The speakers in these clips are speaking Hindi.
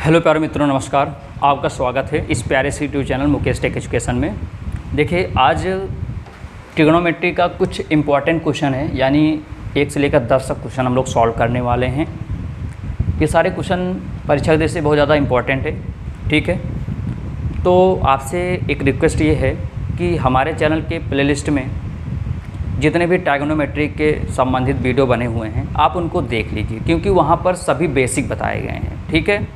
हेलो प्यारे मित्रों, नमस्कार। आपका स्वागत है इस प्यारे से YouTube channel Mukesh tech education में। देखिए, आज ट्रिग्नोमेट्री का कुछ इम्पॉर्टेंट क्वेश्चन है, यानी 1 से लेकर 10 तक क्वेश्चन हम लोग सॉल्व करने वाले हैं। ये सारे क्वेश्चन परीक्षा के दृष्टि से बहुत ज़्यादा इम्पॉर्टेंट है, ठीक है। तो आपसे एक रिक्वेस्ट ये है कि हमारे चैनल के प्लेलिस्ट में जितने भी ट्रिग्नोमेट्री के संबंधित वीडियो बने हुए हैं आप उनको देख लीजिए, क्योंकि वहाँ पर सभी बेसिक बताए गए हैं, ठीक है।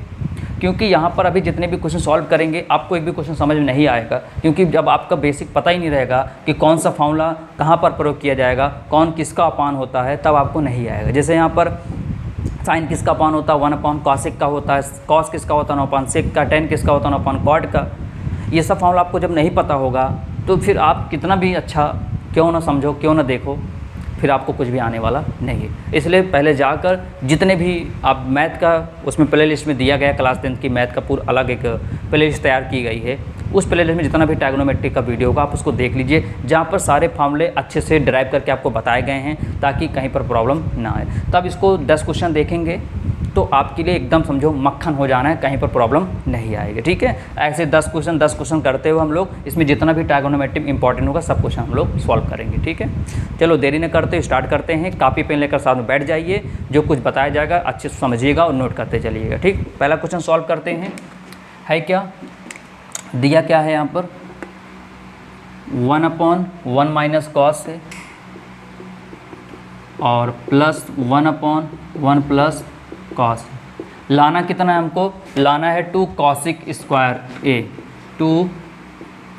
क्योंकि यहाँ पर अभी जितने भी क्वेश्चन सॉल्व करेंगे आपको एक भी क्वेश्चन समझ में नहीं आएगा, क्योंकि जब आपका बेसिक पता ही नहीं रहेगा कि कौन सा फॉर्मूला कहाँ पर प्रयोग किया जाएगा, कौन किसका अपान होता है, तब आपको नहीं आएगा। जैसे यहाँ पर साइन किसका अपान होता है, 1/cos कॉसेक का होता है, कॉस किसका होता है 9/sec सेक का, टेन किसका होता है 9/cot कॉट का। ये सब फॉर्मूला आपको जब नहीं पता होगा तो फिर आप कितना भी अच्छा क्यों ना समझो, क्यों ना देखो, फिर आपको कुछ भी आने वाला नहीं है। इसलिए पहले जाकर जितने भी आप मैथ का उसमें प्लेलिस्ट में दिया गया, क्लास 10 की मैथ का पूरा अलग एक प्लेलिस्ट तैयार की गई है, उस प्लेलिस्ट में जितना भी ट्रिग्नोमेट्री का वीडियो होगा आप उसको देख लीजिए, जहाँ पर सारे फॉर्मूले अच्छे से ड्राइव करके आपको बताए गए हैं, ताकि कहीं पर प्रॉब्लम ना आए। तब इसको 10 क्वेश्चन देखेंगे तो आपके लिए एकदम समझो मक्खन हो जाना है, कहीं पर प्रॉब्लम नहीं आएगी, ठीक है। ऐसे 10 क्वेश्चन करते हुए हम लोग इसमें जितना भी ट्रिग्नोमेट्री इंपॉर्टेंट होगा सब क्वेश्चन हम लोग सॉल्व करेंगे, ठीक है। चलो देरी न करते स्टार्ट करते हैं। कॉपी पेन लेकर साथ में बैठ जाइए, जो कुछ बताया जाएगा अच्छे से समझिएगा और नोट करते चलिएगा, ठीक। पहला क्वेश्चन सॉल्व करते हैं। है क्या दिया, क्या है यहाँ पर 1/1 cos है और प्लस 1/1 cos। लाना कितना है हमको, लाना है 2 cosec square a, 2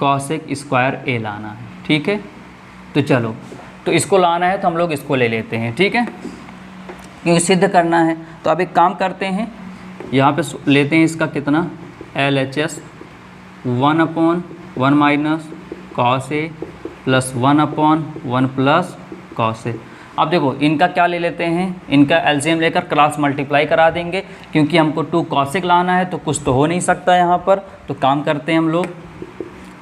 cosec square a लाना है, ठीक है। तो चलो, तो इसको लाना है तो हम लोग इसको ले लेते हैं, ठीक है, क्योंकि सिद्ध करना है। तो अब एक काम करते हैं, यहाँ पे लेते हैं इसका कितना LHS 1/1 cos a plus 1/1 cos a। अब देखो इनका क्या ले लेते हैं, इनका एलसीएम लेकर क्रॉस मल्टीप्लाई करा देंगे, क्योंकि हमको 2 cosec लाना है तो कुछ तो हो नहीं सकता यहाँ पर। तो काम करते हैं हम लोग,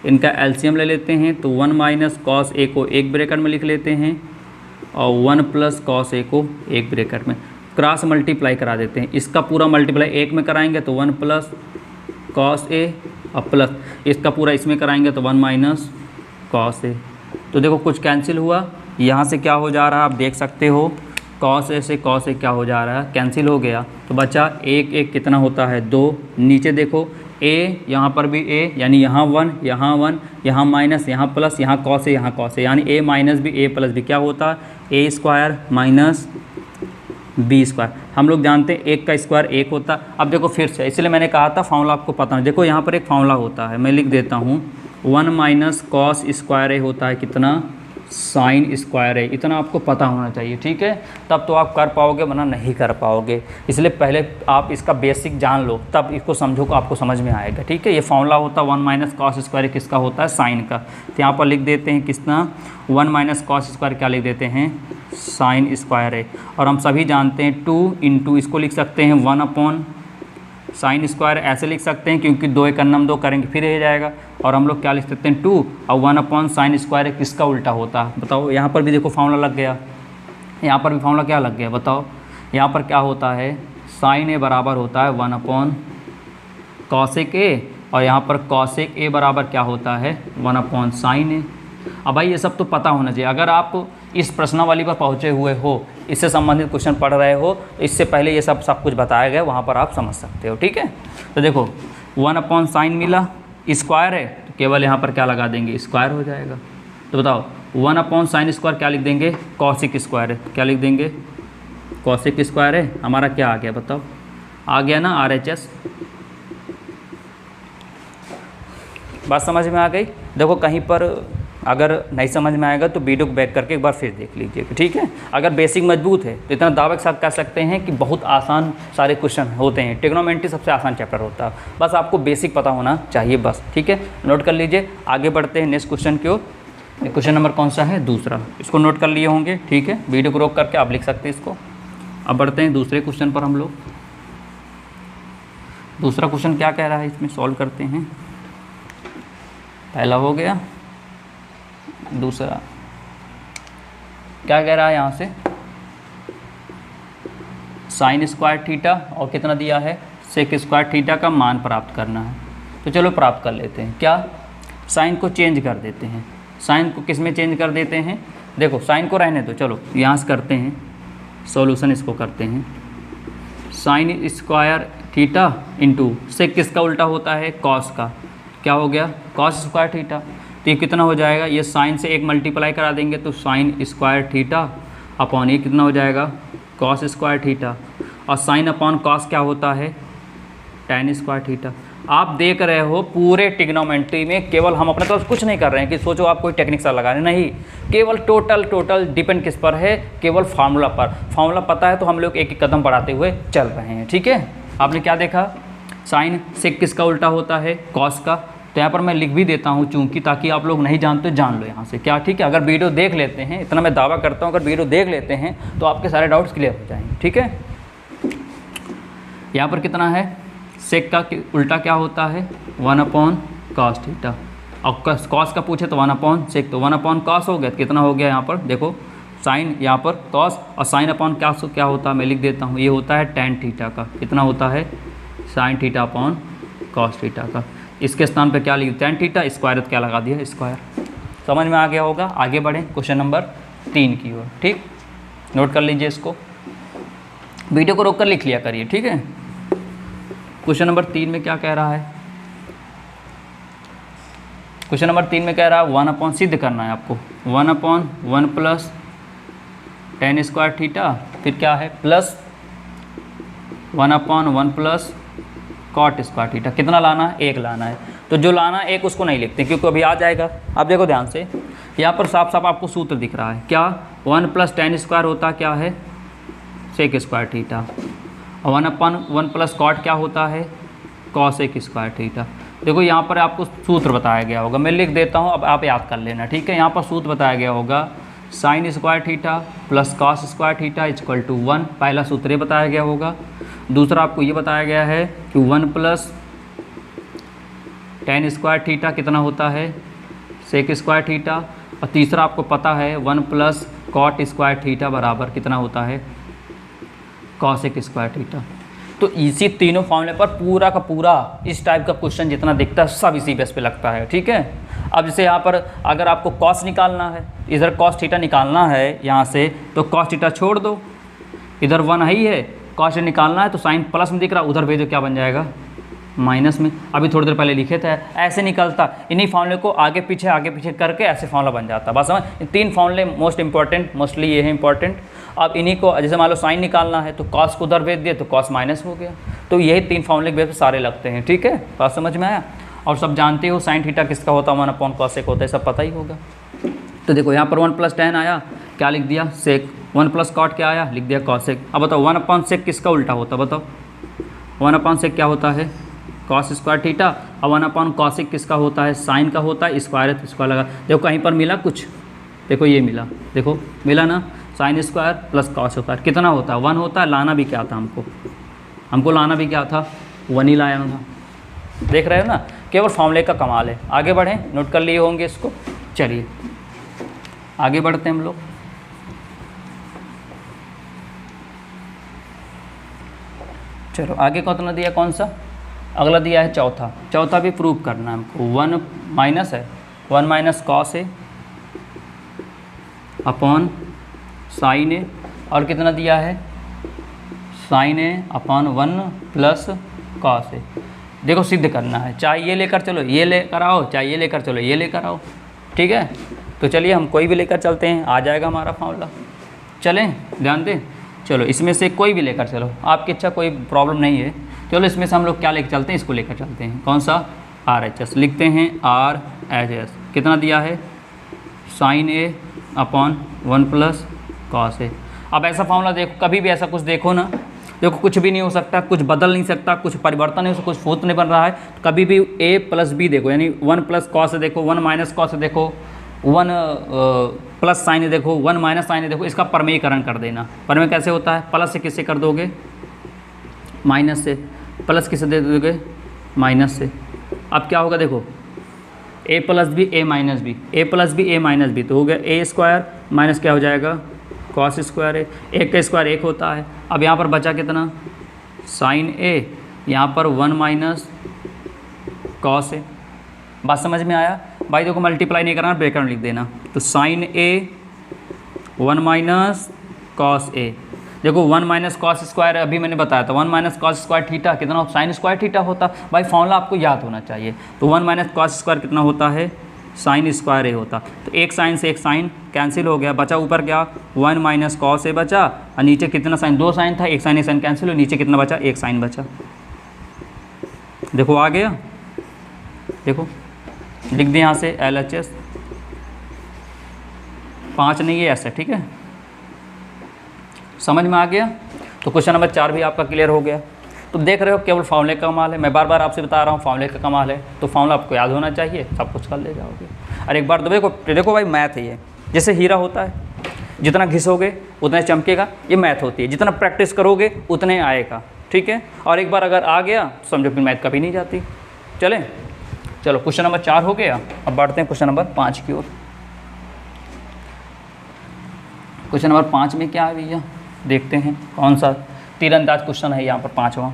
इनका एलसीएम ले लेते हैं। तो 1 - cos a को एक ब्रैकेट में लिख लेते हैं और 1 + cos a को एक ब्रैकेट में क्रॉस मल्टीप्लाई करा देते हैं। इसका पूरा मल्टीप्लाई एक में कराएंगे तो 1 + cos a और प्लस इसका पूरा इसमें कराएंगे तो 1 - cos a। तो देखो कुछ कैंसिल हुआ, यहाँ से क्या हो जा रहा है आप देख सकते हो, cos a से cos a क्या हो जा रहा है, कैंसिल हो गया। तो बचा 1 कितना होता है 2। नीचे देखो a, यहाँ पर भी a, यानी यहाँ 1 यहाँ माइनस यहाँ प्लस, यहाँ cos a, यानी a माइनस भी a प्लस भी क्या होता है a square minus b square. हम लोग जानते हैं 1 का स्क्वायर 1 होता। अब देखो फिर से, इसलिए मैंने कहा था फॉर्मूला आपको पता नहीं। देखो यहाँ पर एक फॉर्मूला होता है, मैं लिख देता हूँ, 1 - cos स्क्वायर a होता है कितना साइन स्क्वायर है। इतना आपको पता होना चाहिए, ठीक है, तब तो आप कर पाओगे, वरना नहीं कर पाओगे। इसलिए पहले आप इसका बेसिक जान लो, तब इसको समझो को आपको समझ में आएगा, ठीक है। ये फॉर्मूला होता है 1 - cos स्क्वायर किसका होता है, साइन का। तो यहाँ पर लिख देते हैं कितना 1 - cos स्क्वायर क्या लिख देते हैं, साइन स्क्वायर है। और हम सभी जानते हैं 2 × इसको लिख सकते हैं 1/sin स्क्वायर, ऐसे लिख सकते हैं क्योंकि 2 × 2 करेंगे फिर रह जाएगा। और हम लोग क्या लिख सकते हैं 2 और 1/sin स्क्वायर किसका उल्टा होता है बताओ। यहाँ पर भी देखो फार्मूला लग गया, यहाँ पर भी फार्मूला क्या लग गया बताओ। यहाँ पर क्या होता है, sin a बराबर होता है 1/cosec a, और यहाँ पर cosec a बराबर क्या होता है 1/sin a। अब भाई ये सब तो पता होना चाहिए। अगर आप इस प्रश्नावली पर पहुँचे हुए हो, इससे संबंधित क्वेश्चन पढ़ रहे हो, तो इससे पहले ये सब कुछ बताया गया, वहाँ पर आप समझ सकते हो, ठीक है। तो देखो 1/sin मिला, स्क्वायर है तो केवल यहाँ पर क्या लगा देंगे, स्क्वायर हो जाएगा। तो बताओ 1/sin स्क्वायर क्या लिख देंगे, cosec स्क्वायर है, क्या लिख देंगे cosec स्क्वायर है। हमारा क्या आ गया बताओ, आ गया ना RHS। बात समझ में आ गई। देखो कहीं पर अगर नहीं समझ में आएगा तो वीडियो को बैक करके एक बार फिर देख लीजिए, ठीक है। अगर बेसिक मजबूत है तो इतना दावे के साथ कह सकते हैं कि बहुत आसान सारे क्वेश्चन होते हैं। ट्रिग्नोमेट्री सबसे आसान चैप्टर होता है, बस आपको बेसिक पता होना चाहिए बस, ठीक है। नोट कर लीजिए, आगे बढ़ते हैं नेक्स्ट क्वेश्चन की ओर। क्वेश्चन नंबर कौन सा है, दूसरा, इसको नोट कर लिए होंगे, ठीक है। वीडियो को रोक करके आप लिख सकते हैं इसको। अब बढ़ते हैं दूसरे क्वेश्चन पर हम लोग। दूसरा क्वेश्चन क्या कह रहा है इसमें सॉल्व करते हैं। पहला हो गया, दूसरा क्या कह रहा है यहाँ से, sin स्क्वायर थीटा और कितना दिया है सेक स्क्वायर थीटा का मान प्राप्त करना है। तो चलो प्राप्त कर लेते हैं। क्या, साइन को चेंज कर देते हैं। साइन को किस में चेंज कर देते हैं, देखो साइन को रहने दो, चलो यहाँ से करते हैं सॉल्यूशन, इसको करते हैं sine square theta into sec किसका उल्टा होता है, कॉस का, क्या हो गया कॉस स्क्वायर थीटा। तो ये कितना हो जाएगा, ये साइन से एक मल्टीप्लाई करा देंगे तो साइन स्क्वायर थीटा अपॉन ये कितना हो जाएगा कॉस स्क्वायर थीटा, और साइन अपॉन कॉस क्या होता है tan स्क्वायर थीटा। आप देख रहे हो पूरे ट्रिग्नोमेट्री में केवल हम अपने तरफ कुछ नहीं कर रहे हैं कि सोचो आप कोई टेक्निक सा लगा रहे, नहीं, केवल टोटल डिपेंड किस पर है, केवल फार्मूला पर। फार्मूला पता है तो हम लोग एक एक कदम बढ़ाते हुए चल रहे हैं। ठीक है, आपने क्या देखा, साइन सेक किसका उल्टा होता है, कॉस का। तो यहाँ पर मैं लिख भी देता हूँ चूँकि, ताकि आप लोग नहीं जानते जान लो यहाँ से, क्या ठीक है। अगर वीडियो देख लेते हैं, इतना मैं दावा करता हूँ, अगर वीडियो देख लेते हैं तो आपके सारे डाउट्स क्लियर हो जाएंगे। ठीक है, यहाँ पर कितना है, सेक का उल्टा क्या होता है 1 अपॉन कॉस थीटा, और कॉस का पूछे तो 1 अपॉन सेक, तो 1 अपॉन कॉस हो गया, तो कितना हो गया यहाँ पर देखो साइन, यहाँ पर कॉस, और साइन अपॉन क्या होता है, मैं लिख देता हूँ, ये होता है tan थीटा का, कितना होता है sine theta upon cos theta का। इसके स्थान पर क्या लिख, tan थीटा, स्क्वायर क्या लगा दिया स्क्वायर। समझ में आ गया होगा। आगे बढ़ें क्वेश्चन नंबर 3 की ओर। ठीक, नोट कर लीजिए इसको, वीडियो को रोक कर लिख लिया करिए। ठीक है, क्वेश्चन नंबर 3 में क्या कह रहा है, क्वेश्चन नंबर 3 में कह रहा है 1 अपॉन सिद्ध करना है आपको, 1 upon 1 plus tan square theta, फिर क्या है plus 1 upon 1 plus cot square theta. कितना लाना है, 1 लाना है। तो जो लाना है 1 उसको नहीं लिखते क्योंकि अभी आ जाएगा। अब देखो ध्यान से, यहाँ पर साफ साफ आपको सूत्र दिख रहा है, क्या 1 प्लस tan स्क्वायर होता क्या है सेक स्क्वायर थीटा, और 1 अपॉन 1 प्लस कॉट क्या होता है कॉस एक स्क्वायर थीटा। देखो यहाँ पर आपको सूत्र बताया गया होगा, मैं लिख देता हूँ, अब आप याद कर लेना। ठीक है, यहाँ पर सूत्र बताया गया होगा sine square theta plus cos square theta equal to 1, पहला सूत्र ये बताया गया होगा। दूसरा आपको ये बताया गया है कि 1 प्लस tan स्क्वायर थीटा कितना होता है सेक स्क्वायर थीटा, और तीसरा आपको पता है 1 प्लस कॉट स्क्वायर थीटा बराबर कितना होता है कॉस एक स्क्वायर थीटा। तो इसी तीनों फॉर्मूले पर पूरा का पूरा इस टाइप का क्वेश्चन जितना दिखता है सब इसी बेस पे लगता है। ठीक है, अब जैसे यहाँ पर अगर आपको कॉस निकालना है, इधर कॉस थीटा निकालना है यहाँ से, तो कॉस थीटा छोड़ दो, इधर 1 ही है, कॉस निकालना है तो साइन प्लस में दिख रहा, उधर भेजो क्या बन जाएगा माइनस में। अभी थोड़ी देर पहले लिखे थे, ऐसे निकलता, इन्हीं फॉर्मूले को आगे पीछे करके ऐसे फॉर्मूला बन जाता। बस समझ, 3 फॉर्मूले मोस्ट इंपॉर्टेंट, मोस्टली ये है इंपॉर्टेंट। अब इन्हीं को जैसे मान लो साइन निकालना है तो कॉस को उधर भेज दिए तो कॉस माइनस हो गया। तो यही 3 फॉर्मूले के बेस पे सारे लगते हैं। ठीक है, बात समझ में आया। और सब जानते हो साइन थीटा किसका होता है 1 अपॉन कॉस एक होता है, सब पता ही होगा। तो देखो यहाँ पर 1 प्लस tan आया, क्या लिख दिया सेक, 1 प्लस कॉट क्या आया लिख दिया कॉस एक। अब बताओ 1 अपॉन सेक किसका उल्टा होता है, बताओ 1 अपॉन सेक क्या होता है कॉस स्क्वायर थीटा, और 1 अपॉन कॉसिक किसका होता है साइन का होता है, स्क्वायर है तो स्क्वायर लगा। देखो कहीं पर मिला कुछ, देखो ये मिला, देखो मिला ना, sine square plus cos square कितना होता है 1 होता है। लाना भी क्या था हमको लाना भी क्या था 1 ही लाया था। देख रहे हो ना, केवल फॉर्मूले का कमाल है। आगे बढ़ें, नोट कर लिए होंगे इसको। चलिए आगे बढ़ते हैं हम लोग। चलो आगे कितना दिया, कौन सा अगला दिया है चौथा भी प्रूव करना है हमको। 1 माइनस है 1 minus cos A upon sine ए, और कितना दिया है sign A upon 1 plus cos A. देखो सिद्ध करना है, चाहे ये लेकर चलो ये लेकर आओ, चाहे ये लेकर चलो ये लेकर आओ। ठीक है, तो चलिए हम कोई भी लेकर चलते हैं, आ जाएगा हमारा फॉर्मूला। चलें, ध्यान दें, चलो इसमें से कोई भी लेकर चलो, आपकी इच्छा, कोई प्रॉब्लम नहीं है। चलो इसमें से हम लोग क्या लेकर चलते हैं, इसको लेकर चलते हैं। कौन सा RHS लिखते हैं, RHS कितना दिया है sign A upon 1 plus cos A. अब ऐसा फॉर्मूला देखो, कभी भी ऐसा कुछ देखो ना, देखो कुछ भी नहीं हो सकता, कुछ बदल नहीं सकता, कुछ परिवर्तन नहीं हो सकता, कुछ फूत नहीं बन रहा है। तो कभी भी A प्लस B देखो, यानी 1 प्लस कॉस से देखो, 1 माइनस कॉस से देखो, 1 प्लस साइन देखो, 1 माइनस साइन देखो, इसका परमेयीकरण कर देना। परमेय कैसे होता है, प्लस से किससे कर दोगे माइनस से, प्लस किससे दे दोगे माइनस से। अब क्या होगा देखो A plus B A minus B, A plus B A minus B, तो हो गया A स्क्वायर माइनस क्या हो जाएगा कॉस स्क्वायर है, 1 का स्क्वायर 1 होता है। अब यहाँ पर बचा कितना साइन ए यहाँ पर 1 माइनस कॉस ए। बात समझ में आया भाई? देखो मल्टीप्लाई नहीं करना, ब्रैकेट में लिख देना। तो sign A 1 minus cos A. देखो 1 माइनस कॉस स्क्वायर अभी मैंने बताया था, 1 माइनस कॉस स्क्वायर थीटा कितना साइन स्क्वायर थीटा होता। भाई फॉर्मूला आपको याद होना चाहिए। तो 1 माइनस कॉस स्क्वायर कितना होता है, साइन स्क्वायर ए होता। तो एक साइन से एक साइन कैंसिल हो गया, बचा ऊपर क्या 1 माइनस कॉस ए बचा, और नीचे कितना साइन, 2 साइन था, एक साइन कैंसिल हो, नीचे कितना बचा, एक साइन बचा। देखो आ गया, देखो लिख दें यहाँ से LHS 5 नहीं है ऐसे, ठीक है, समझ में आ गया। तो क्वेश्चन नंबर 4 भी आपका क्लियर हो गया। तो देख रहे हो केवल फार्मूले का कमाल है, मैं बार बार आपसे बता रहा हूँ फार्मूले का कमाल है। तो फार्मूला आपको याद होना चाहिए, सब कुछ कर ले जाओगे। और एक बार तो देखो भाई मैथ है ये, जैसे हीरा होता है, जितना घिसोगे उतना चमकेगा, ये मैथ होती है, जितना प्रैक्टिस करोगे उतने आएगा, ठीक है। और एक बार अगर आ गया समझो फिर मैथ कभी नहीं जाती। चलो क्वेश्चन नंबर 4 हो गया। अब बढ़ते हैं क्वेश्चन नंबर 5 की ओर। क्वेश्चन नंबर 5 में क्या है भैया, देखते हैं कौन सा तीरंदाज क्वेश्चन है यहाँ पर 5वां।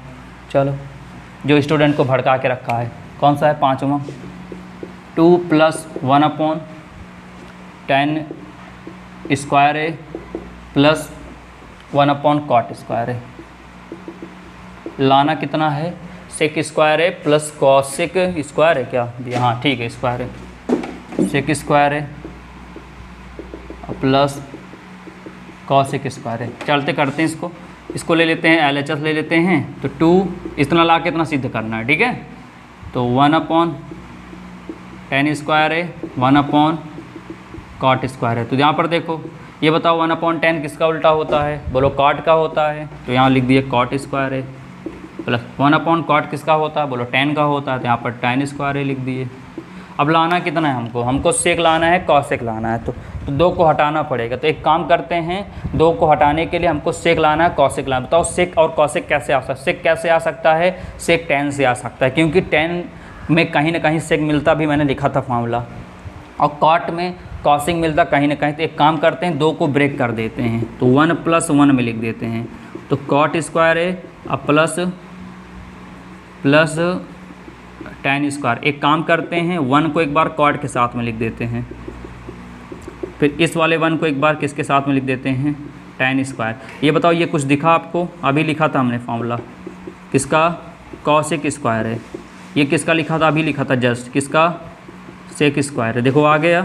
चलो जो स्टूडेंट को भड़का के रखा है, कौन सा है 5वां, 2 + 1/10 स्क्वायर ए प्लस 1/cot स्क्वायर ए। लाना कितना है, सेक स्क्वायर है प्लस कॉसेक स्क्वायर है क्या, हाँ ठीक है स्क्वायर है, सेक स्क्वायर है प्लस कॉसेक स्क्वायर है। चलते करते हैं इसको ले लेते हैं, LHS ले लेते हैं। तो 2 इतना ला के इतना सिद्ध करना है, ठीक है। तो 1/10 स्क्वायर है 1/cot स्क्वायर है। तो यहाँ पर देखो ये बताओ 1/10 किसका उल्टा होता है, बोलो cot का होता है, तो यहाँ लिख दिए cot स्क्वायर है, प्लस 1/cot किसका होता है, बोलो tan का होता है, तो यहाँ पर tan स्क्वायर है लिख दिए। अब लाना कितना है हमको सेक लाना है, कॉसेक लाना है। तो 2 को हटाना पड़ेगा। तो एक काम करते हैं, 2 को हटाने के लिए हमको सेक लाना है, कॉसेक लाना। बताओ सेक और कॉसेक कैसे आ सकता है, सेक कैसे आ सकता है, सेक tan से आ सकता है, क्योंकि tan में कहीं ना कहीं सेक मिलता भी, मैंने लिखा था फार्मूला, और कॉट में कॉसिक मिलता कहीं ना कहीं। तो एक काम करते हैं, 2 को ब्रेक कर देते हैं, तो 1 + 1 में लिख देते हैं। तो cot स्क्वायर है अब प्लस tan स्क्वायर। एक काम करते हैं, 1 को एक बार cot के साथ में लिख देते हैं, फिर इस वाले 1 को एक बार किसके साथ में लिख देते हैं, tan स्क्वायर। ये बताओ ये कुछ दिखा आपको, अभी लिखा था हमने फार्मूला किसका, कॉसेक स्क्वायर है। ये किसका लिखा था, अभी लिखा था जस्ट, किसका, सेक स्क्वायर है। देखो आ गया,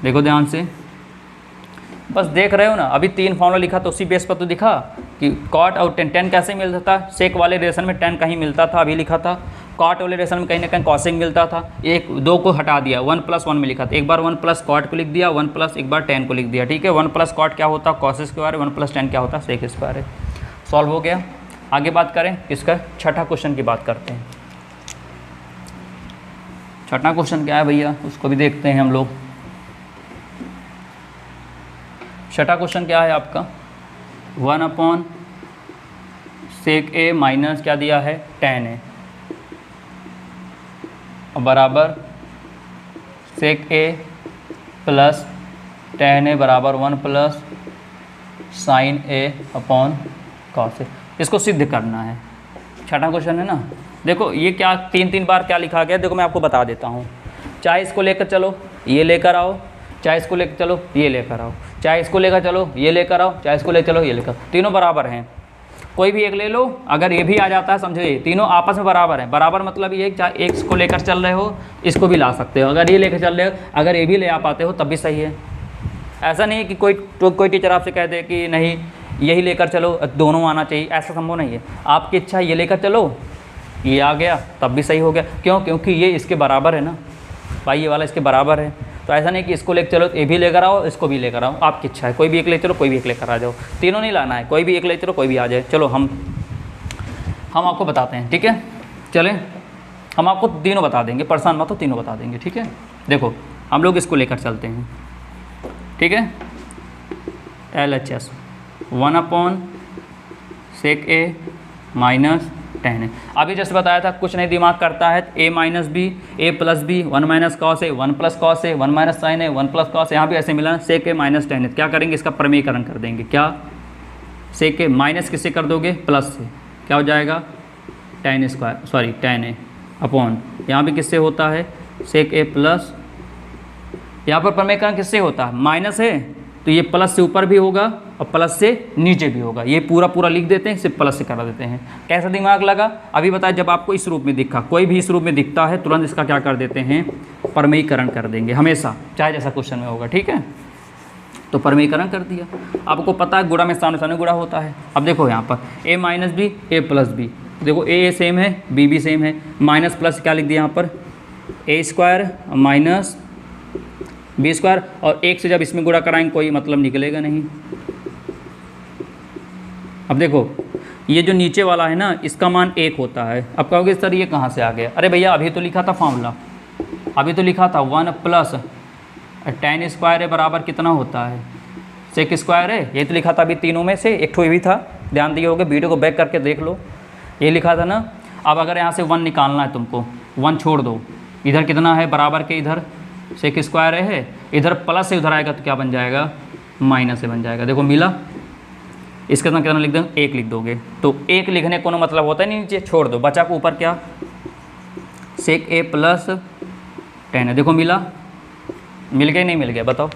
देखो ध्यान से, बस देख रहे हो ना, अभी 3 फार्मूला लिखा तो उसी बेस पर तो दिखा कि cot और tan कैसे मिलता था, सेक वाले रिलेशन में tan कहीं मिलता था, अभी लिखा था, cot वाले रिलेशन में कहीं ना कहीं कॉसिक मिलता था। 2 को हटा दिया, 1 + 1 में लिखा था, एक बार 1 + cot को लिख दिया, 1 + एक बार tan को लिख दिया, ठीक है। 1 + cot क्या होता है, cos स्क्वायर, 1 + tan क्या होता है, सेक स्क्वायर है। सॉल्व हो गया। आगे बात करें इसका छठा क्वेश्चन की बात करते हैं। छठा क्वेश्चन क्या है भैया, उसको भी देखते हैं हम लोग। छठा क्वेश्चन क्या है आपका, 1/sec a माइनस क्या दिया है, tan a बराबर sec a plus tan a बराबर 1 + sin a/cos a। इसको सिद्ध करना है, छठा क्वेश्चन है ना। देखो ये क्या 3 बार क्या लिखा गया, देखो मैं आपको बता देता हूँ। चाहे इसको लेकर चलो ये लेकर आओ, चाहे इसको लेकर चलो ये लेकर आओ, चाहे इसको लेकर चलो ये लेकर आओ, चाहे इसको लेकर चलो ये लेकर, तीनों बराबर हैं। कोई भी एक ले लो, अगर ये भी आ जाता है समझो, ये तीनों आपस में बराबर हैं। बराबर मतलब ये चाहे एक इसको लेकर चल रहे हो इसको भी ला सकते हो, अगर ये लेकर चल रहे हो, अगर ये भी ले आ पाते हो तब भी सही है। ऐसा नहीं है कि कोई टीचर आपसे कह दे कि नहीं यही लेकर चलो दोनों आना चाहिए, ऐसा संभव नहीं है। आपकी इच्छा ये लेकर चलो, ये आ गया तब भी सही हो गया। क्यों, क्योंकि ये इसके बराबर है ना भाई, ये वाला इसके बराबर है। तो ऐसा नहीं कि इसको लेकर चलो ये भी लेकर आओ इसको भी लेकर आओ, आपकी इच्छा है, कोई भी एक ले चलो कोई भी एक लेकर आ जाओ, तीनों नहीं लाना है, कोई भी एक ले चलो कोई भी आ जाए। चलो हम आपको बताते हैं, ठीक है। चलें हम आपको तीनों बता देंगे, परेशान मत हो, तीनों बता देंगे, ठीक है। देखो हम लोग इसको लेकर चलते हैं, ठीक है। LHS 1/sec a minus tan है। अभी जस्ट बताया था, कुछ नहीं दिमाग करता है, a - b a + b 1 - cos a 1 + cos a 1 - sin a 1 + cos, यहाँ भी ऐसे मिला sec a माइनस tan है। क्या करेंगे, इसका प्रमेयीकरण कर देंगे। क्या, sec a माइनस किससे कर दोगे, प्लस से, क्या हो जाएगा, tan square sorry tan a upon, यहाँ भी किससे होता है, सेक a प्लस, यहाँ पर प्रमेयकरण किससे होता है, माइनस है तो ये प्लस से ऊपर भी होगा और प्लस से नीचे भी होगा। ये पूरा पूरा लिख देते हैं, सिर्फ प्लस से करा देते हैं। कैसा दिमाग लगा, अभी बताया, जब आपको इस रूप में दिखा, कोई भी इस रूप में दिखता है तुरंत इसका क्या कर देते हैं, प्रमेयीकरण कर देंगे हमेशा, चाहे जैसा क्वेश्चन में होगा, ठीक है। तो प्रमेयीकरण कर दिया। आपको पता है गुणा में सामने सामने गुणा होता है। अब देखो यहाँ पर a minus B A plus B, देखो a सेम है b भी सेम है, माइनस प्लस क्या लिख दिया यहाँ पर, a square minus B square, और एक से जब इसमें गुणा कराएंगे कोई मतलब निकलेगा नहीं। अब देखो ये जो नीचे वाला है ना, इसका मान 1 होता है। अब कहोगे सर ये कहाँ से आ गया, अरे भैया अभी तो लिखा था फॉर्मूला, अभी तो लिखा था 1 प्लस tan स्क्वायर है बराबर कितना होता है, सेक स्क्वायर है, ये तो लिखा था अभी तीनों में से, एक ठो ये भी था, ध्यान दिए होगे, वीडियो को बैक करके देख लो, ये लिखा था ना। अब अगर यहाँ से 1 निकालना है तुमको, 1 छोड़ दो, इधर कितना है बराबर के, इधर सेक स्क्वायर है, इधर प्लस से उधर आएगा तो क्या बन जाएगा, माइनस से बन जाएगा। देखो मिला, इसके साथ कितना लिख दें, 1 लिख दोगे, तो 1 लिखने को मतलब होता है नहीं, नीचे छोड़ दो, बचा को ऊपर क्या, सेक a प्लस tan है। देखो मिला, मिल गया नहीं मिल गया बताओ।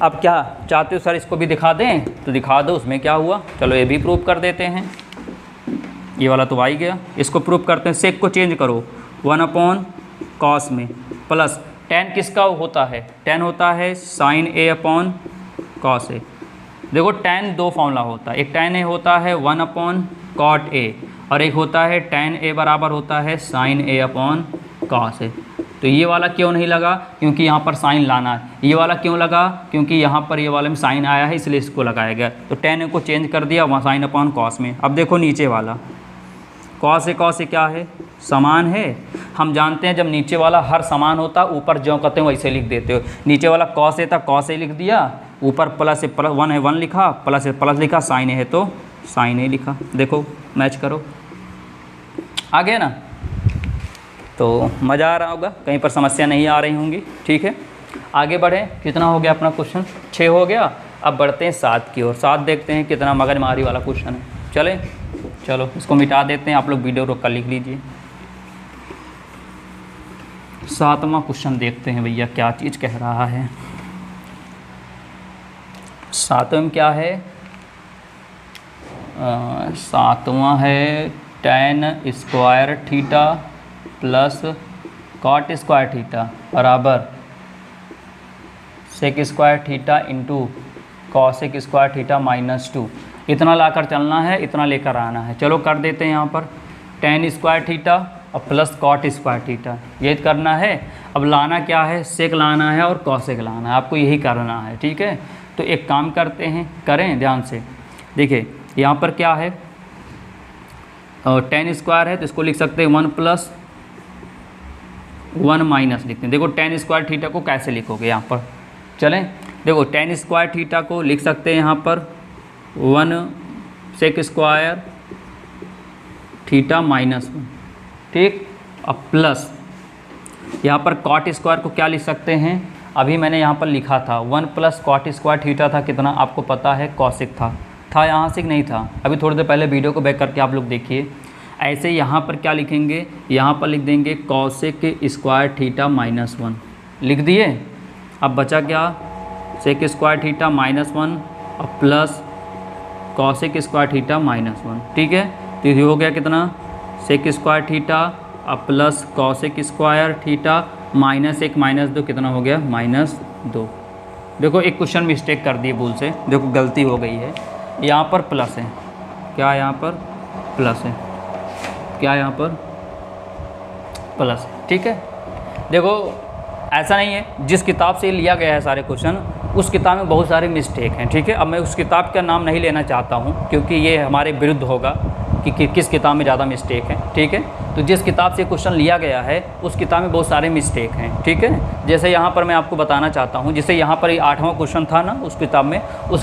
अब क्या चाहते हो सर इसको भी दिखा दें, तो दिखा दो, उसमें क्या हुआ, चलो ये भी प्रूव कर देते हैं। ये वाला तो आ ही गया, इसको प्रूव करते हैं। सेक को चेंज करो 1 अपॉन कॉस में, प्लस tan किसका होता है, tan होता है sine a upon cos a। देखो tan दो फॉर्मूला होता है, एक tan a होता है 1 अपॉन कॉट a, और एक होता है tan a बराबर होता है sine a upon cos a। तो ये वाला क्यों नहीं लगा, क्योंकि यहाँ पर साइन लाना है। ये वाला क्यों लगा, क्योंकि यहाँ पर ये वाले में साइन आया है, इसलिए इसको लगाया गया। तो tan a को चेंज कर दिया वहाँ साइन अपॉन कॉस में। अब देखो नीचे वाला कॉस ए क्या है, समान है। हम जानते हैं जब नीचे वाला हर समान होता, ऊपर जो कहते हैं वैसे लिख देते हो। नीचे वाला कॉस ए था, कॉस ए लिख दिया, ऊपर प्लस 1 है 1 लिखा, प्लस से प्लस लिखा, साइन ए है तो साइन ए लिखा। देखो मैच करो, आ गया ना। तो मज़ा आ रहा होगा, कहीं पर समस्या नहीं आ रही होंगी, ठीक है। आगे बढ़ें, कितना हो गया अपना क्वेश्चन, 6 हो गया। अब बढ़ते हैं 7 की ओर। 7 देखते हैं कितना मगजमारी वाला क्वेश्चन है। चलें, चलो इसको मिटा देते हैं, आप लोग वीडियो रोक कर लिख लीजिए। 7वां क्वेश्चन देखते हैं भैया क्या चीज़ कह रहा है। 7वें में क्या है, 7वां है tan square theta plus cot square theta बराबर sec square theta into cosec square theta -2। इतना लाकर चलना है, इतना लेकर आना है। चलो कर देते हैं यहाँ पर tan स्क्वायर थीटा और प्लस कॉट स्क्वायर थीटा, ये करना है। अब लाना क्या है, सेक लाना है और कॉसेक लाना है, आपको यही करना है, ठीक है। तो एक काम करते हैं, करें ध्यान से। देखिए यहाँ पर क्या है, और tan स्क्वायर है तो इसको लिख सकते हैं 1 + 1 माइनस लिखते हैं। देखो tan स्क्वायर थीटा को कैसे लिखोगे यहाँ पर, चलें। देखो tan स्क्वायर थीटा को लिख सकते हैं यहाँ पर 1 सेक स्क्वायर थीटा -1, ठीक। अब प्लस यहाँ पर कॉट स्क्वायर को क्या लिख सकते हैं, अभी मैंने यहाँ पर लिखा था 1 + कॉट स्क्वायर थीटा था कितना, आपको पता है कॉसेक था यहाँ से नहीं था। अभी थोड़ी देर पहले वीडियो को बैक करके आप लोग देखिए। ऐसे यहाँ पर क्या लिखेंगे, यहाँ पर लिख देंगे कॉसेक स्क्वायर थीटा -1, लिख दिए। अब बचा क्या, सेक स्क्वायर थीटा -1 और प्लस कॉसेक स्क्वायर थीटा -1, ठीक है। तो ये हो गया कितना, सेक स्क्वायर थीटा और प्लस कॉसेक स्क्वायर थीटा -1 -2 कितना हो गया, -2। देखो एक क्वेश्चन मिस्टेक कर दिए भूल से, देखो गलती हो गई है। यहाँ पर प्लस है, क्या यहाँ पर प्लस है, क्या यहाँ पर प्लस है, ठीक है। देखो ऐसा नहीं है, जिस किताब से लिया गया है सारे क्वेश्चन, उस किताब में बहुत सारे मिस्टेक हैं, ठीक है। अब मैं उस किताब का नाम नहीं लेना चाहता हूँ क्योंकि ये हमारे विरुद्ध होगा कि किस किताब में ज़्यादा मिस्टेक है, ठीक है। तो जिस किताब से क्वेश्चन लिया गया है उस किताब में बहुत सारे मिस्टेक हैं, ठीक है। जैसे यहाँ पर मैं आपको बताना चाहता हूँ, जैसे यहाँ पर 8वां क्वेश्चन था ना उस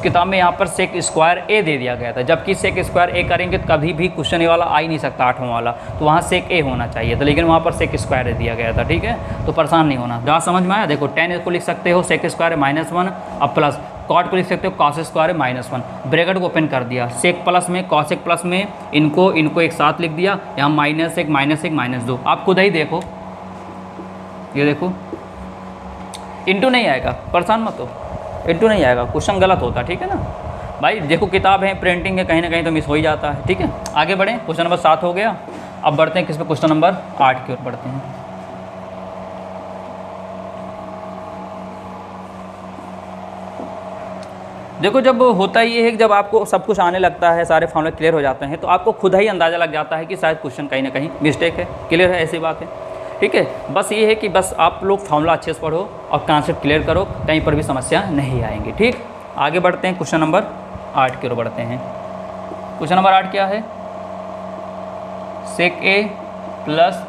किताब में यहाँ पर सेक स्क्वायर ए दे दिया गया था, जबकि सेक स्क्वायर ए करेंगे तो कभी भी क्वेश्चन वाला आ ही नहीं सकता 8वां वाला, तो वहाँ सेक ए होना चाहिए था, लेकिन वहाँ पर सेक स्क्वायर ए दिया गया था, ठीक है। तो परेशान नहीं होना, जहाँ समझ में आया। देखो tan को लिख सकते हो सेक स्क्वायर -1 और प्लस कॉट को लिख सकते हो कॉस स्क्वायर -1, ब्रैकेट को ओपन कर दिया, सेक प्लस में कॉसेक प्लस में इनको एक साथ लिख दिया, यहाँ -1 -2। आप खुद ही देखो, ये देखो इंटू नहीं आएगा, परेशान मत हो, इंटू नहीं आएगा, क्वेश्चन गलत होता, ठीक है ना भाई। देखो किताब है, प्रिंटिंग है, कहीं ना कहीं तो मिस हो ही जाता है, ठीक है। आगे बढ़ें, क्वेश्चन नंबर 7 हो गया। अब बढ़ते हैं किस पे, क्वेश्चन नंबर 8 की ओर बढ़ते हैं। देखो जब होता ये है कि जब आपको सब कुछ आने लगता है, सारे फॉर्मूले क्लियर हो जाते हैं, तो आपको खुद ही अंदाज़ा लग जाता है कि शायद क्वेश्चन कहीं ना कहीं मिस्टेक है, क्लियर है, ऐसी बात है, ठीक है। बस ये है कि बस आप लोग फॉर्मूला अच्छे से पढ़ो और कॉन्सेप्ट क्लियर करो, कहीं पर भी समस्या नहीं आएंगी, ठीक। आगे बढ़ते हैं, क्वेश्चन नंबर 8 की ओर बढ़ते हैं। क्वेश्चन नंबर 8 क्या है, सेक ए प्लस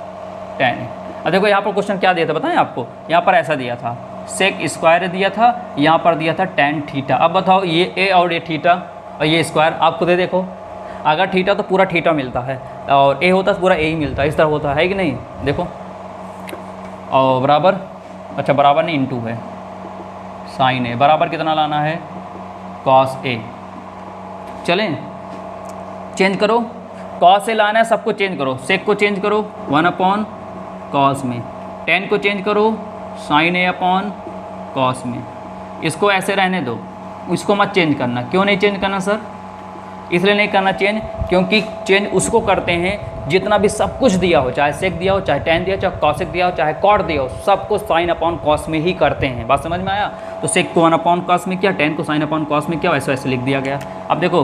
tan। अब देखो यहाँ पर क्वेश्चन क्या दिया था बताएं आपको, यहाँ पर ऐसा दिया था, सेक स्क्वायर दिया था, यहाँ पर दिया था tan थीटा। अब बताओ ये ए और ये थीटा और ये स्क्वायर, आप खुद ही देखो, अगर थीटा तो पूरा थीटा मिलता है और ए होता तो पूरा ए ही मिलता है, इस तरह होता है कि नहीं, देखो। और बराबर, अच्छा बराबर नहीं इनटू है, साइन ए, बराबर कितना लाना है, कॉस ए। चलें चेंज करो, कॉस ए लाना है, सबको चेंज करो, सेक को चेंज करो 1/कॉस में, tan को चेंज करो साइन ए अपॉन कॉस में। इसको ऐसे रहने दो, इसको मत चेंज करना। क्यों नहीं चेंज करना सर, इसलिए नहीं करना चेंज क्योंकि चेंज उसको करते हैं जितना भी सब कुछ दिया हो, चाहे सेक दिया हो, चाहे tan दिया हो, चाहे कॉसेक दिया हो, चाहे कॉट दिया हो, सबको साइन अपॉन कॉस में ही करते हैं। बात समझ में आया। तो सेक को 1/कॉस में किया, tan को साइन अपॉन कॉस में किया, वैसे वैसे लिख दिया गया। अब देखो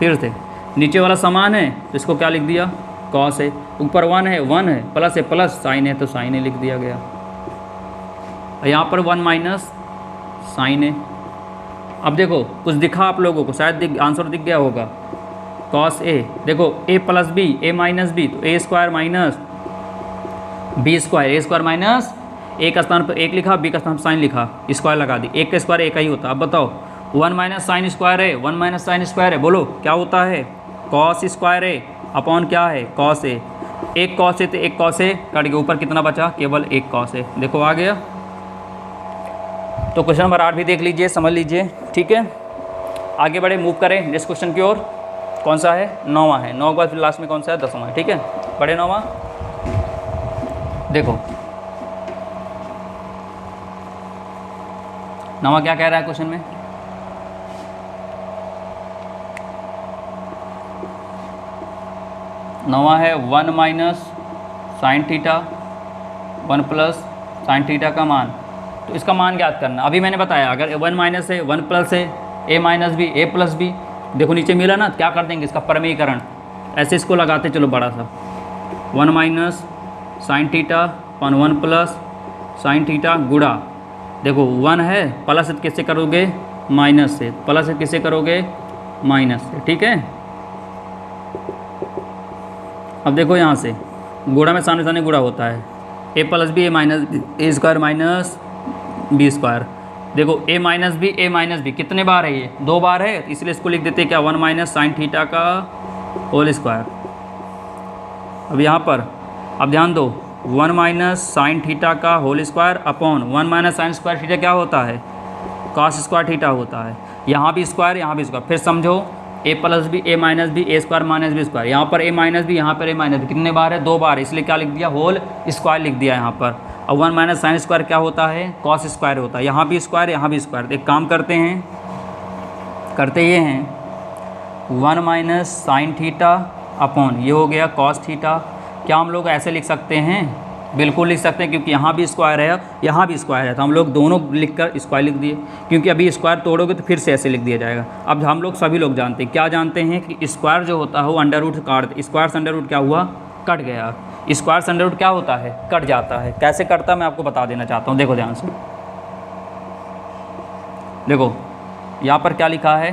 फिर से नीचे वाला समान है तो इसको क्या लिख दिया, कॉस है, ऊपर 1 है, प्लस है प्लस, साइन है तो साइन है लिख दिया गया। यहाँ पर 1 माइनस साइन है। अब देखो कुछ दिखा आप लोगों को, शायद आंसर दिख गया होगा, कॉस ए, देखो a plus B, a minus B, तो a square minus B square, a square minus, a का स्थान पर 1 लिखा, b का स्थान पर साइन लिखा, स्क्वायर लगा दी, 1 का स्क्वायर 1 ही होता। अब बताओ 1 माइनस साइन स्क्वायर है, 1 माइनस साइन स्क्वायर है, बोलो क्या होता है, कॉस स्क्वायर है अपॉन क्या है, कॉस ए। एक कॉस ए तो एक कॉस ए कट गया, ऊपर कितना बचा, केवल एक कॉस ए। देखो आ गया। तो क्वेश्चन नंबर 8 भी देख लीजिए, समझ लीजिए, ठीक है। आगे बढ़े, मूव करें नेक्स्ट क्वेश्चन की ओर। कौन सा है, 9वां है, 9 के बाद फिर लास्ट में कौन सा है, 10वां है, ठीक है। बढ़े 9वां, देखो 9वां क्या कह रहा है क्वेश्चन में, नवा है 1 minus sine theta 1 plus sign theta का मान। तो इसका मान ज्ञात करना, अभी मैंने बताया अगर 1 माइनस है, 1 प्लस है, a minus B, a plus B, देखो नीचे मिला ना, क्या कर देंगे इसका प्रमेयीकरण, ऐसे इसको लगाते चलो बड़ा सा, 1 माइनस साइन थीटा अपन 1 प्लस साइन थीटा गुणा, देखो 1 है, प्लस किससे करोगे, माइनस से, प्लस किससे करोगे, माइनस से, ठीक है। अब देखो यहाँ से गुणा में सामने सामने गुणा होता है, a plus B, a minus A square minus B square. देखो a माइनस बी कितने बार है, ये 2 बार है, इसलिए इसको लिख देते हैं क्या, 1 माइनस साइन थीटा का होल स्क्वायर। अब यहाँ पर अब ध्यान दो, 1 माइनस साइन थीटा का whole square upon 1 minus sine square theta क्या होता है, कॉस स्क्वायर थीटा होता है। यहाँ भी स्क्वायर, यहाँ भी स्क्वायर, फिर समझो a plus B, a minus B, a square minus B square, यहाँ पर a माइनस बी, यहाँ पर a माइनस बी, कितने बार है, 2 बार, इसलिए क्या लिख दिया, होल स्क्वायर लिख दिया यहाँ पर। अब 1 माइनस साइन स्क्वायर क्या होता है, कॉस स्क्वायर होता है, यहाँ भी स्क्वायर, यहाँ भी स्क्वायर। एक काम करते हैं, करते ये हैं 1 माइनस साइन थीटा अपॉन ये हो गया कॉस थीटा। क्या हम लोग ऐसे लिख सकते हैं, बिल्कुल लिख सकते हैं, क्योंकि यहाँ भी स्क्वायर है, यहाँ भी स्क्वायर है, तो हम लोग दोनों लिखकर स्क्वायर लिख दिए, क्योंकि अभी स्क्वायर तोड़ोगे तो फिर से ऐसे लिख दिया जाएगा। अब हम लोग सभी लोग जानते हैं, क्या जानते हैं कि स्क्वायर जो होता है वो अंडर रूट काट, स्क्वायर से अंडर रूट क्या हुआ, कट गया। स्क्वायर से अंडर रूट क्या होता है, कट जाता है। कैसे कटता है मैं आपको बता देना चाहता हूँ, देखो ध्यान से, देखो यहाँ पर क्या लिखा है,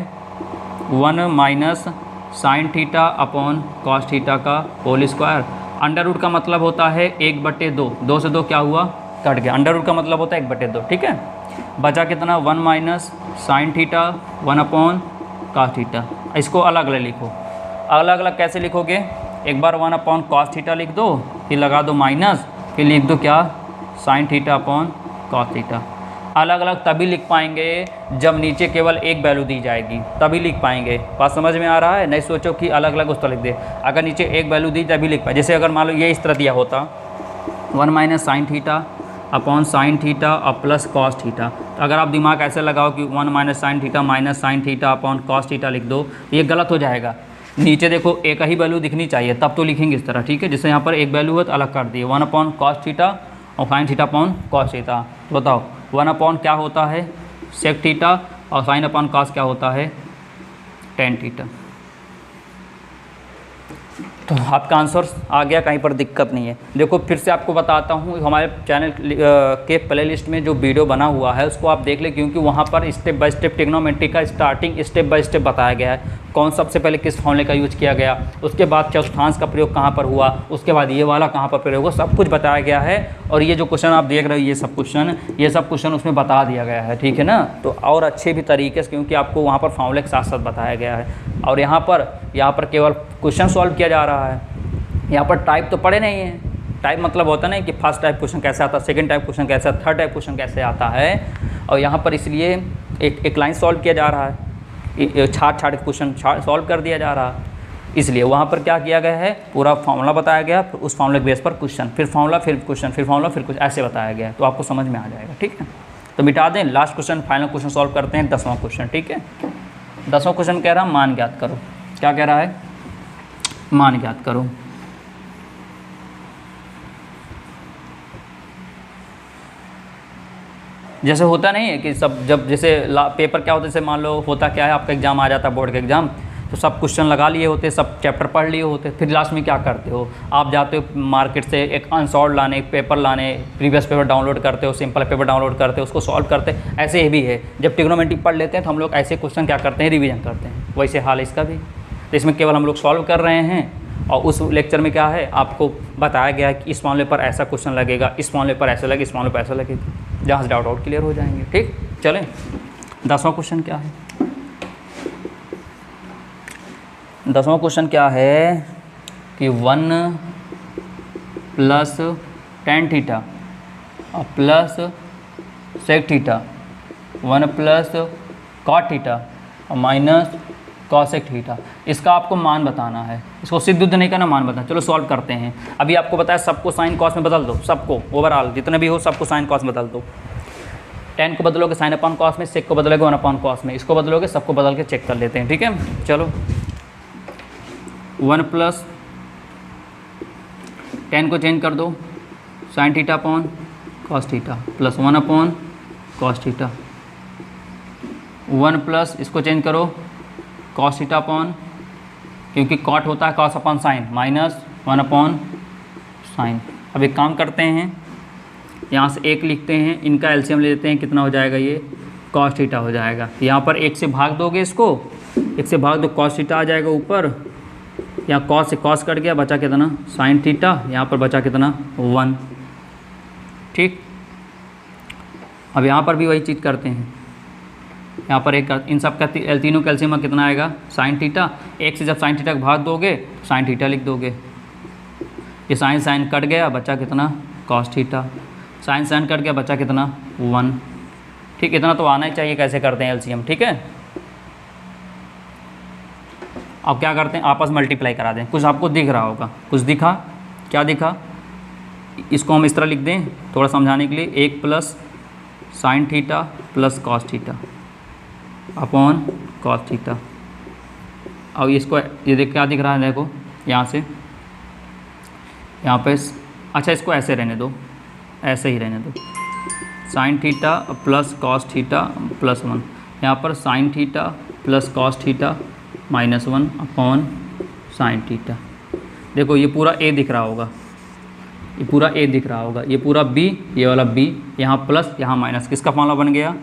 1 minus sine theta upon cos theta का होल स्क्वायर। अंडर रूट का मतलब होता है 1/2, 2 से 2 क्या हुआ, कट गया। अंडर रूट का मतलब होता है 1/2, ठीक है। बचा कितना, 1 minus sine theta 1 upon cos theta. इसको अलग अलग लिखो, अलग अलग कैसे लिखोगे, एक बार 1 अपॉन कॉस थीटा लिख दो, फिर लगा दो माइनस, फिर लिख दो क्या, sine theta upon cos theta. अलग अलग तभी लिख पाएंगे जब नीचे केवल एक वैल्यू दी जाएगी, तभी लिख पाएंगे। बात समझ में आ रहा है? नहीं सोचो कि अलग अलग उस तरह लिख दे, अगर नीचे एक वैल्यू दी तभी लिख पाए। जैसे अगर मान लो ये इस तरह दिया होता 1 minus sine theta upon sine theta और प्लस कॉस थीटा, तो अगर आप दिमाग ऐसे लगाओ कि 1 minus sine theta upon cos theta लिख दो, ये गलत हो जाएगा। नीचे देखो एक ही वैल्यू दिखनी चाहिए, तब तो लिखेंगे इस तरह, ठीक है। जैसे यहाँ पर एक वैल्यू है तो अलग कर दिए 1 अपॉन कॉस थीटा और sine theta upon cos theta. तो बताओ 1 अपॉन क्या होता है सेक थीटा और साइन अपॉन कॉस क्या होता है टेन थीटा। तो आपका आंसर आ गया, कहीं पर दिक्कत नहीं है। देखो फिर से आपको बताता हूँ, हमारे चैनल के प्लेलिस्ट में जो वीडियो बना हुआ है उसको आप देख लें, क्योंकि वहाँ पर स्टेप बाय स्टेप ट्रिग्नोमेट्री का स्टार्टिंग स्टेप बाय स्टेप बताया गया है। कौन सबसे पहले किस फॉर्मूले का यूज किया गया, उसके बाद चतुर्थांश का प्रयोग कहाँ पर हुआ, उसके बाद ये वाला कहाँ पर प्रयोग हुआ, सब कुछ बताया गया है। और ये जो क्वेश्चन आप देख रहे हो ये सब क्वेश्चन उसमें बता दिया गया है, ठीक है ना। तो और अच्छे भी तरीके से, क्योंकि आपको वहाँ पर फॉर्मूले के साथ साथ बताया गया है। और यहाँ पर केवल क्वेश्चन सॉल्व किया जा रहा है। यहाँ पर टाइप तो पढ़े नहीं है। टाइप मतलब होता नहीं कि फर्स्ट टाइप क्वेश्चन कैसे आता है, सेकंड टाइप क्वेश्चन कैसे आता है, थर्ड टाइप क्वेश्चन कैसे आता है। और यहाँ पर इसलिए एक लाइन सॉल्व किया जा रहा है, छाट के क्वेश्चन सॉल्व कर दिया जा रहा है। इसलिए वहाँ पर क्या किया गया है, पूरा फार्मूला बताया गया, उस फार्मूले के बेस पर क्वेश्चन, फिर फार्मूला फिर क्वेश्चन, फिर फार्मूला फिर कुछ ऐसे बताया गया है। तो आपको समझ में आ जाएगा, ठीक है। तो मिटा दें, last question final question solve करते हैं, 10वां क्वेश्चन, ठीक है। 10वां क्वेश्चन कह रहा है मान ज्ञात करो। क्या कह रहा है, मान ज्ञात करो। जैसे होता नहीं है कि सब जब जैसे पेपर क्या होता है, जैसे मान लो होता क्या है, आपका एग्जाम आ जाता है बोर्ड का एग्जाम, तो सब क्वेश्चन लगा लिए होते, सब चैप्टर पढ़ लिए होते, फिर लास्ट में क्या करते हो, आप जाते हो मार्केट से एक अनसॉल्व लाने, एक पेपर लाने, प्रीवियस पेपर डाउनलोड करते हो, सिंपल पेपर डाउनलोड करते हो, उसको सॉल्व करते। ऐसे ही भी है, जब ट्रिग्नोमेट्री पढ़ लेते हैं तो हम लोग ऐसे क्वेश्चन क्या करते हैं, रिविजन करते हैं। वैसे हाल इसका भी, तो इसमें केवल हम लोग सॉल्व कर रहे हैं। और उस लेक्चर में क्या है, आपको बताया गया है कि इस मामले पर ऐसा क्वेश्चन लगेगा, इस मामले पर ऐसा लगेगा, इस मामले पर ऐसा लगेगा, जहाँ से डाउट क्लियर हो जाएंगे, ठीक। चलें 10वां क्वेश्चन क्या है। 10वां क्वेश्चन क्या है कि 1 प्लस टेन थीटा और plus sec theta, 1 plus cot theta और माइनस कॉसेक थीटा, इसका आपको मान बताना है। इसको सिद्ध नहीं करना, मान बताना। चलो सॉल्व करते हैं। अभी आपको बताया सबको साइन कॉस में बदल दो, सबको ओवरऑल जितने भी हो सबको साइन कॉस में बदल दो। टेन को बदलोगे साइन अपॉन कॉस में, सेक को बदलोगे 1 अपॉन कॉस में, इसको बदलोगे, सबको बदल के चेक कर लेते हैं, ठीक है। चलो 1 प्लस टेन को चेंज कर दो, sine theta upon cos theta plus 1 upon cos theta. 1 plus इसको चेंज करो, कॉस थीटा अपॉन, क्योंकि कॉट होता है cos upon sine, minus 1 upon sine. अब एक काम करते हैं, यहाँ से एक लिखते हैं, इनका एलसीएम ले लेते हैं, कितना हो जाएगा, ये कॉस थीटा हो जाएगा। यहाँ पर 1 से भाग दोगे, इसको 1 से भाग दो, कॉस थीटा आ जाएगा ऊपर, यहाँ कॉस से कॉस कट गया, बचा कितना साइन थीटा, यहाँ पर बचा कितना 1, ठीक। अब यहाँ पर भी वही चीज़ करते हैं, यहाँ पर एक इन सब का तीनों का एलसीएम कितना आएगा साइन थीटा। 1 से जब साइन थीटा को भाग दोगे तो साइन थीटा लिख दोगे, ये साइन साइन कट गया, बचा कितना cos theta, sine sine cut गया, बचा कितना 1, ठीक। इतना तो आना ही चाहिए, कैसे करते हैं एलसीएम, ठीक है। अब क्या करते हैं, आपस में मल्टीप्लाई करा दें। कुछ आपको दिख रहा होगा, कुछ दिखा, क्या दिखा, इसको हम इस तरह लिख दें थोड़ा समझाने के लिए, 1 plus sine theta plus cos theta upon cos theta. और इसको ये देख क्या दिख रहा है, देखो यहाँ से यहाँ पे, अच्छा इसको ऐसे रहने दो, ऐसे ही रहने दो, sine theta plus cos theta plus 1, यहाँ पर sine theta plus cos theta minus 1 upon sine theta. देखो ये पूरा ए दिख रहा होगा, ये पूरा ए दिख रहा होगा, ये पूरा बी, ये वाला बी, यहाँ प्लस यहाँ माइनस, किसका फॉर्मूला बन गया,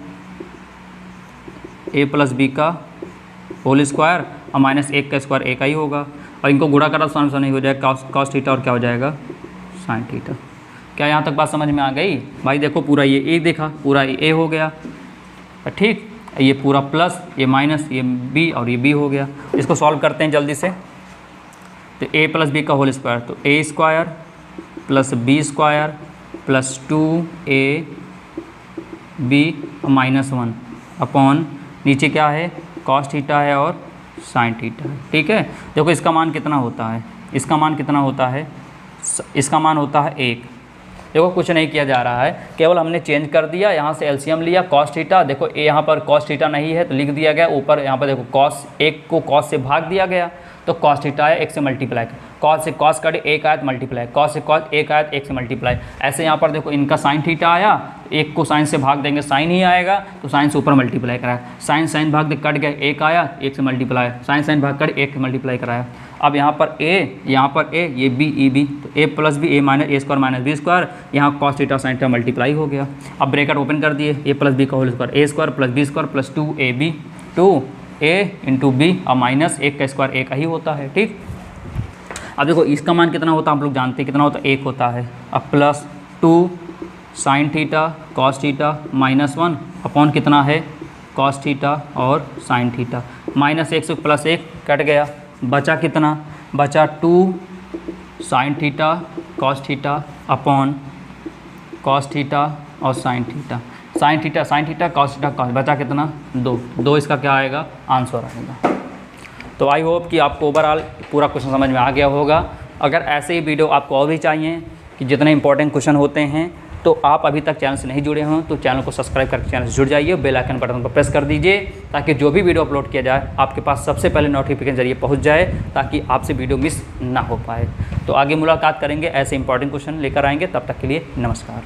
ए प्लस बी का होल स्क्वायर और माइनस 1 का स्क्वायर 1 का ही होगा। और इनको गुणा करा तो नहीं हो जाएगा, कॉस थीटा और क्या हो जाएगा साइन थीटा। क्या यहाँ तक बात समझ में आ गई भाई। देखो पूरा ये ए देखा, पूरा ये ए हो गया, ठीक। ये पूरा प्लस, ये माइनस, ये बी और ये बी हो गया। इसको सॉल्व करते हैं जल्दी से। तो ए प्लस बी का होल स्क्वायर, तो A square plus B square plus 2a B -1 upon नीचे क्या है कॉस थीटा है और साइन थीटा है। ठीक है, देखो इसका मान कितना होता है, इसका मान कितना होता है, इसका मान होता है 1। देखो कुछ नहीं किया जा रहा है, केवल हमने चेंज कर दिया, यहाँ से एलसीएम लिया कॉस थीटा। देखो ए यहाँ पर कॉस थीटा नहीं है तो लिख दिया गया, ऊपर यहाँ पर देखो कॉस 1 को कॉस से भाग दिया गया तो कॉस थीटा है 1 से मल्टीप्लाई, कॉस से कॉस कटे 1 आयत मल्टीप्लाई, कॉस से कॉस 1 आयत 1 से मल्टीप्लाई। ऐसे यहाँ पर देखो इनका साइन थीटा आया, 1 को साइन से भाग देंगे साइन ही आएगा तो साइन से ऊपर मल्टीप्लाई कराया, साइन साइन भाग दे कट गया 1 आया 1 से मल्टीप्लाई, साइन साइन भाग कट 1 से मल्टीप्लाई कराया। अब यहाँ पर ए, यहाँ पर ए, ये बी ई बी, तो A plus B A minus A square minus B square, यहाँ cos theta sine theta multiply हो गया। अब ब्रैकेट ओपन कर दिए, ए प्लस बी का whole square, A square plus B square plus 2ab 2a into B और माइनस 1 का स्क्वायर 1 का ही होता है। ठीक, अब देखो इसका मान कितना होता है आप लोग जानते हैं कितना होता है, 1 होता है। अब plus 2 sine theta cos theta -1 upon कितना है कॉस थीटा और साइन थीटा, -1 से प्लस 1 कट गया, बचा कितना, बचा 2 sine theta cos theta upon cos theta और sine theta, sine theta cos theta cos, बचा कितना 2 इसका क्या आएगा आंसर आएगा। तो आई होप कि आपको ओवरऑल पूरा क्वेश्चन समझ में आ गया होगा। अगर ऐसे ही वीडियो आपको और भी चाहिए कि जितने इंपॉर्टेंट क्वेश्चन होते हैं तो आप अभी तक चैनल से नहीं जुड़े हों तो चैनल को सब्सक्राइब करके चैनल से जुड़ जाइए, बेल आइकन बटन पर प्रेस कर दीजिए ताकि जो भी वीडियो अपलोड किया जाए आपके पास सबसे पहले नोटिफिकेशन जरिए पहुंच जाए, ताकि आपसे वीडियो मिस ना हो पाए। तो आगे मुलाकात करेंगे, ऐसे इंपॉर्टेंट क्वेश्चन लेकर आएंगे, तब तक के लिए नमस्कार।